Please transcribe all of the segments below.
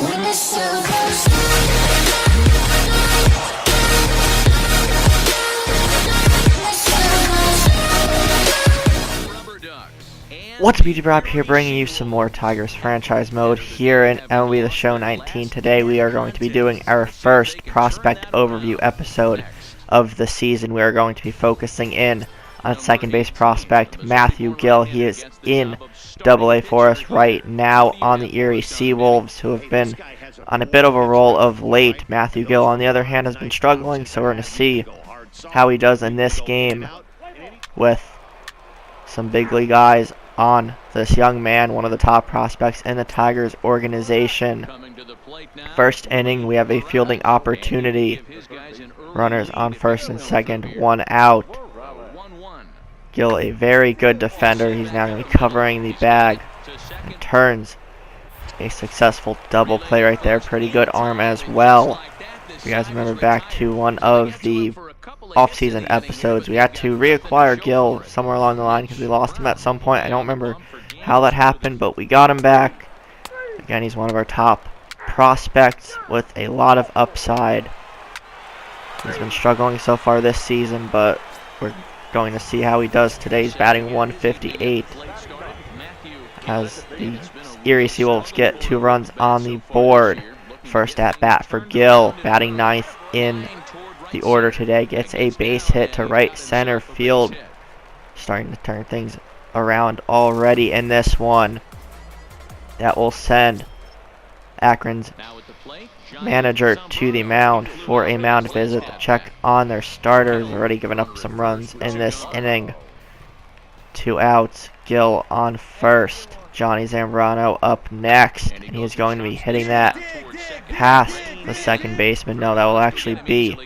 What's up, YouTube? Rob here, bringing you some more Tigers franchise mode here in MLB The Show 19. Today we are going to be doing our first prospect overview episode of the season. We are going to be focusing in on second base prospect Matthew Gill. He is in AA for us right now on the Erie Seawolves, who have been on a bit of a roll of late. Matthew Gill, on the other hand, has been struggling, so we're going to see how he does in this game with some big league guys on this young man, one of the top prospects in the Tigers organization. First inning, we have a fielding opportunity. Runners on first and second, one out. Gill, a very good defender. He's now going to be covering the bag and turns a successful double play right there. Pretty good arm as well. If you guys remember back to one of the off-season episodes, we had to reacquire Gill somewhere along the line because we lost him at some point. I don't remember how that happened, but we got him back. Again, he's one of our top prospects with a lot of upside. He's been struggling so far this season, but we're going to see how he does today. He's batting 158 as the Erie Seawolves get 2 runs on the board. First at bat for Gill, batting 9th in the order today, gets a base hit to right center field. Starting to turn things around already in this one. That will send Akron's manager to the mound for a mound visit to check on their starters. Already given up some runs in this inning. 2 outs, Gill on first. Johnny Zambrano up next, and he is going to be hitting that past the second baseman. No, that will actually be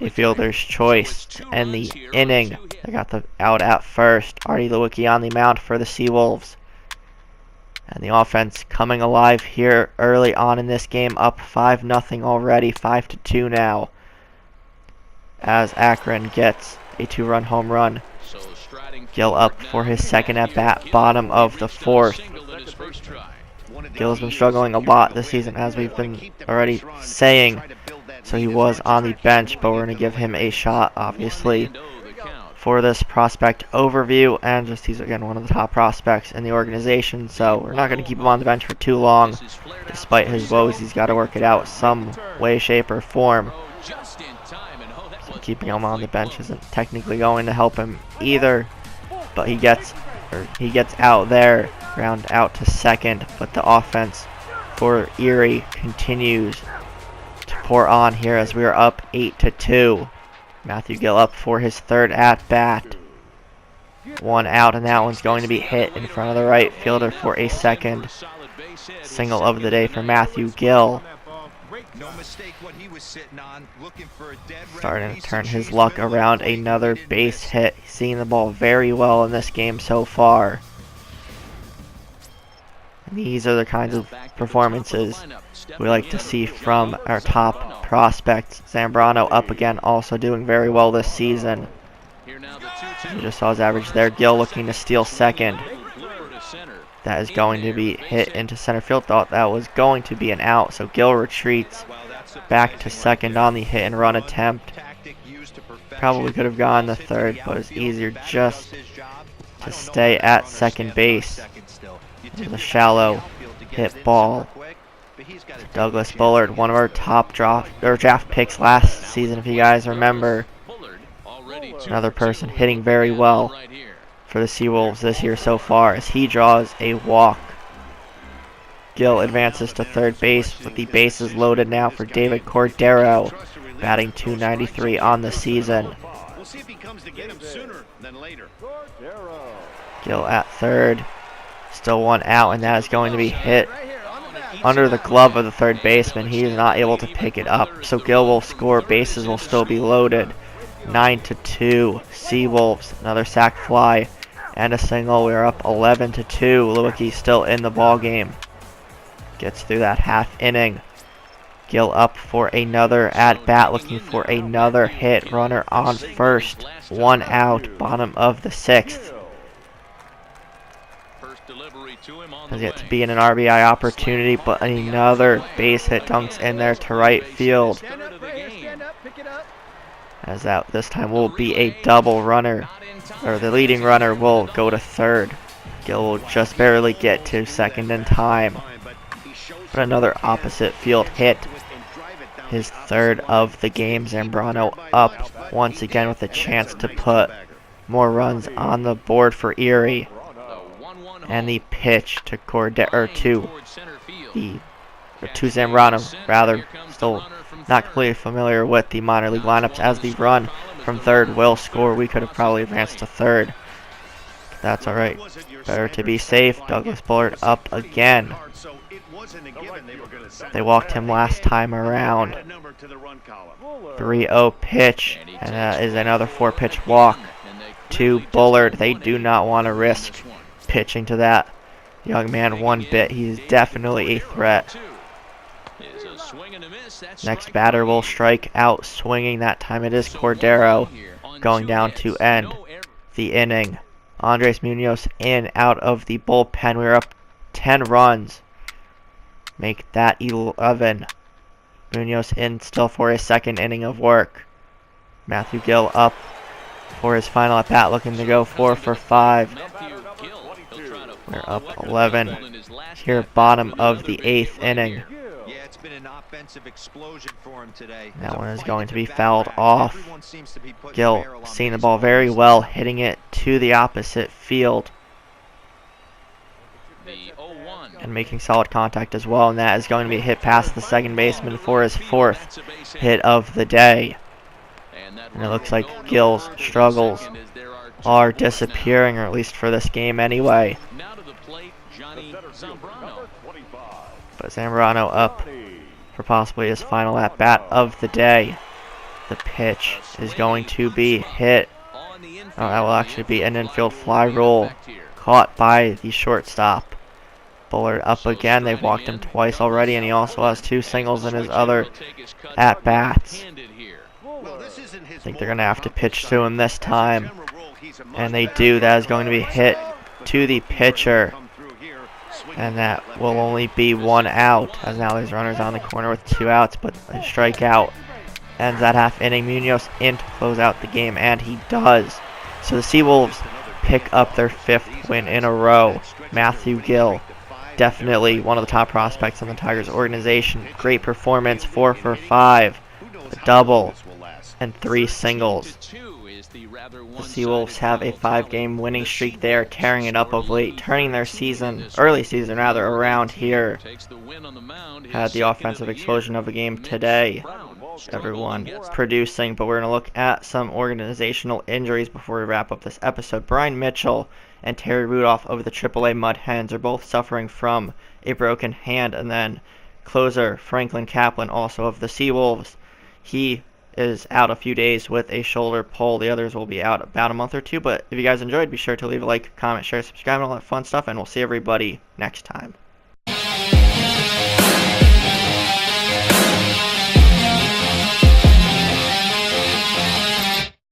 a fielder's choice to end the inning. They got the out at first. Artie Lewicki on the mound for the Seawolves. And the offense coming alive here early on in this game, up 5-0 already, 5-2 now, as Akron gets a 2-run home run. Gill up for his second at bat, bottom of the 4th. Gill has been struggling a lot this season, as we've been already saying, so he was on the bench, but we're going to give him a shot, obviously, for this prospect overview. And just, he's again one of the top prospects in the organization, so we're not going to keep him on the bench for too long. Despite his woes, he's got to work it out some way, shape, or form. So keeping him on the bench isn't technically going to help him either. But he gets out there, ground out to second. But the offense for Erie continues to pour on here as we are up 8-2. Matthew Gill up for his 3rd at bat. 1 out, and that one's going to be hit in front of the right fielder for a second single of the day for Matthew Gill. Starting to turn his luck around, another base hit. He's seeing the ball very well in this game so far. And these are the kinds of performances we like to see from our top prospects. Zambrano up again, also doing very well this season. You just saw his average there. Gill looking to steal second. That is going to be hit into center field. Thought that was going to be an out, so Gill retreats back to second on the hit and run attempt. Probably could have gone the third, but it's easier just to stay at second base. With a shallow hit ball. Douglas Bullard, one of our top draft picks last season, if you guys remember. Another person hitting very well for the Seawolves this year so far, as he draws a walk. Gill advances to third base with the bases loaded now for David Cordero, batting .293 on the season. Gill at third, still 1 out, and that is going to be hit under the glove of the third baseman. He is not able to pick it up, so Gill will score. Bases will still be loaded. 9-2 Seawolves. Another sac fly and a single. We are up 11-2. Lewicki still in the ball game. Gets through that half inning. Gill up for another at bat, looking for another hit. Runner on first. 1 out, bottom of the 6th. First delivery to him on has yet to be in an RBI opportunity, but another base hit dunks in there to right field. As that this time will be a double runner, or the leading runner will go to third. Gill will just barely get to second in time. But another opposite field hit. His third of the game. Zambrano up once again with a chance to put more runs on the board for Erie. And the pitch to Zambrano, rather. Still not completely familiar with the minor league lineups, as the run from third will score. We could have probably advanced to third. That's alright. Better to be safe. Douglas Bullard up again. They walked him last time around. 3-0 pitch, and that is another 4-pitch walk to Bullard. They do not want to risk pitching to that young man one bit. He's definitely a threat. Next batter will strike out swinging. That time it is Cordero going down to end the inning. Andres Munoz in out of the bullpen. We're up 10 runs. Make that 11. Munoz in still for his second inning of work. Matthew Gill up for his final at bat, looking to go 4 for 5. We're up 11 here, bottom of the 8th inning. That one is going to be fouled off. Gill seeing the ball very well, hitting it to the opposite field. And making solid contact as well, and that is going to be hit past the second baseman for his 4th hit of the day. And it looks like Gill's struggles are disappearing, or at least for this game anyway. But Zambrano up for possibly his final at bat of the day. The pitch is going to be hit. Oh, that will actually be an infield fly roll caught by the shortstop. Bullard up again. They've walked him twice already, and he also has 2 singles in his other at-bats. I think they're going to have to pitch to him this time. And they do. That is going to be hit to the pitcher. And that will only be 1 out, as now there's runners on the corner with 2 outs, but a strikeout ends that half inning. Munoz in to close out the game, and he does. So the Seawolves pick up their 5th win in a row. Matthew Gill, definitely one of the top prospects on the Tigers organization. Great performance, 4 for 5, a double, and 3 singles. The Seawolves have a 5-game winning streak. They are tearing it up of late, turning their early season around here. Had the offensive explosion of a game today. Everyone producing, but we're going to look at some organizational injuries before we wrap up this episode. Brian Mitchell and Terry Rudolph of the AAA Mud Hens are both suffering from a broken hand, and then closer Franklin Kaplan, also of the Seawolves, he is out a few days with a shoulder pull. The others will be out about a month or 2, but if you guys enjoyed, be sure to leave a like, comment, share, subscribe, and all that fun stuff, and we'll see everybody next time.